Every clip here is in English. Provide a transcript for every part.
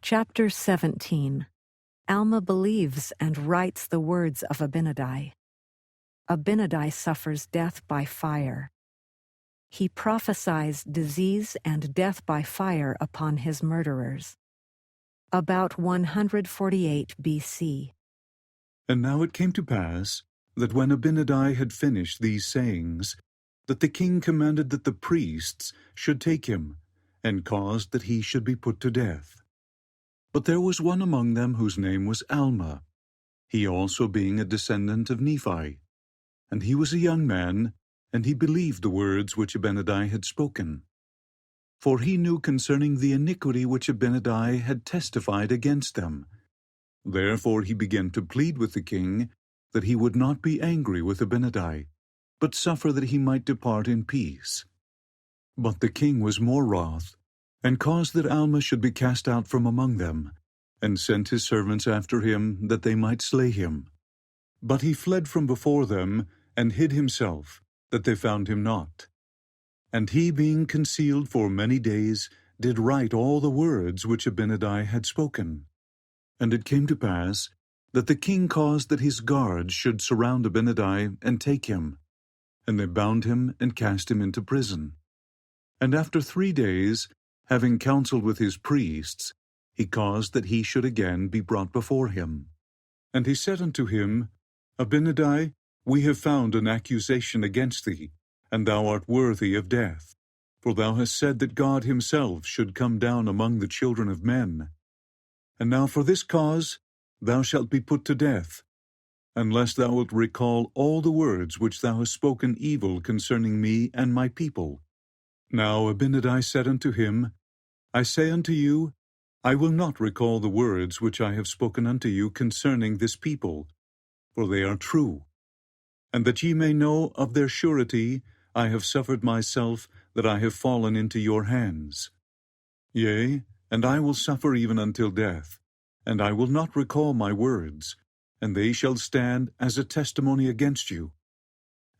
Chapter 17. Alma believes and writes the words of Abinadi. Abinadi suffers death by fire. He prophesies disease and death by fire upon his murderers. About 148 BC. And now it came to pass that when Abinadi had finished these sayings, that the king commanded that the priests should take him, and caused that he should be put to death. But there was one among them whose name was Alma, he also being a descendant of Nephi. And he was a young man, and he believed the words which Abinadi had spoken. For he knew concerning the iniquity which Abinadi had testified against them. Therefore he began to plead with the king that he would not be angry with Abinadi, but suffer that he might depart in peace. But the king was more wroth, and caused that Alma should be cast out from among them, and sent his servants after him, that they might slay him. But he fled from before them, and hid himself, that they found him not. And he, being concealed for many days, did write all the words which Abinadi had spoken. And it came to pass that the king caused that his guards should surround Abinadi and take him. And they bound him and cast him into prison. And after 3 days, having counseled with his priests, he caused that he should again be brought before him. And he said unto him, Abinadi, we have found an accusation against thee, and thou art worthy of death. For thou hast said that God himself should come down among the children of men. And now for this cause thou shalt be put to death, unless thou wilt recall all the words which thou hast spoken evil concerning me and my people. Now Abinadi said unto him, I say unto you, I will not recall the words which I have spoken unto you concerning this people, for they are true. And that ye may know of their surety, I have suffered myself that I have fallen into your hands. Yea, and I will suffer even until death, and I will not recall my words, and they shall stand as a testimony against you.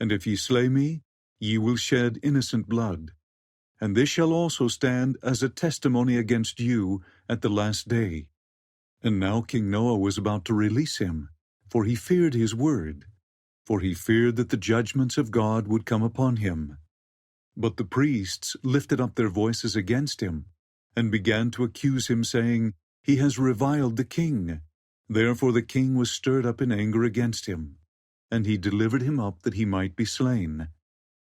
And if ye slay me, ye will shed innocent blood. And this shall also stand as a testimony against you at the last day. And now King Noah was about to release him, for he feared his word, for he feared that the judgments of God would come upon him. But the priests lifted up their voices against him, and began to accuse him, saying, He has reviled the king. Therefore the king was stirred up in anger against him, and he delivered him up that he might be slain.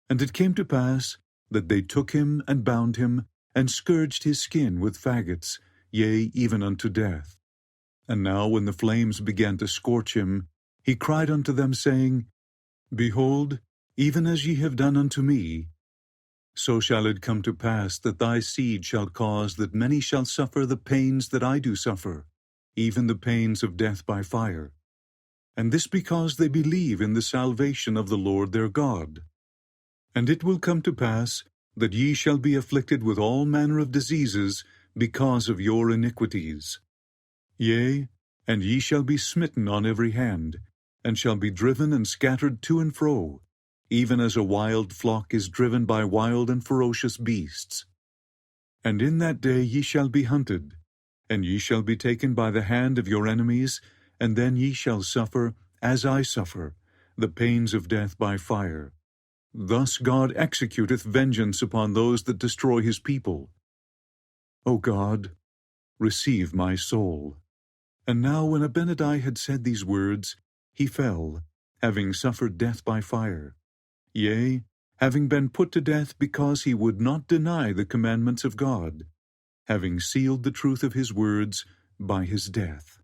And it came to pass that they took him and bound him, and scourged his skin with faggots, yea, even unto death. And now when the flames began to scorch him, he cried unto them, saying, Behold, even as ye have done unto me, so shall it come to pass that thy seed shall cause that many shall suffer the pains that I do suffer, even the pains of death by fire. And this because they believe in the salvation of the Lord their God. And it will come to pass that ye shall be afflicted with all manner of diseases because of your iniquities. Yea, and ye shall be smitten on every hand, and shall be driven and scattered to and fro, even as a wild flock is driven by wild and ferocious beasts. And in that day ye shall be hunted, and ye shall be taken by the hand of your enemies, and then ye shall suffer, as I suffer, the pains of death by fire. Thus God executeth vengeance upon those that destroy his people. O God, receive my soul. And now when Abinadi had said these words, he fell, having suffered death by fire. Yea, having been put to death because he would not deny the commandments of God, having sealed the truth of his words by his death.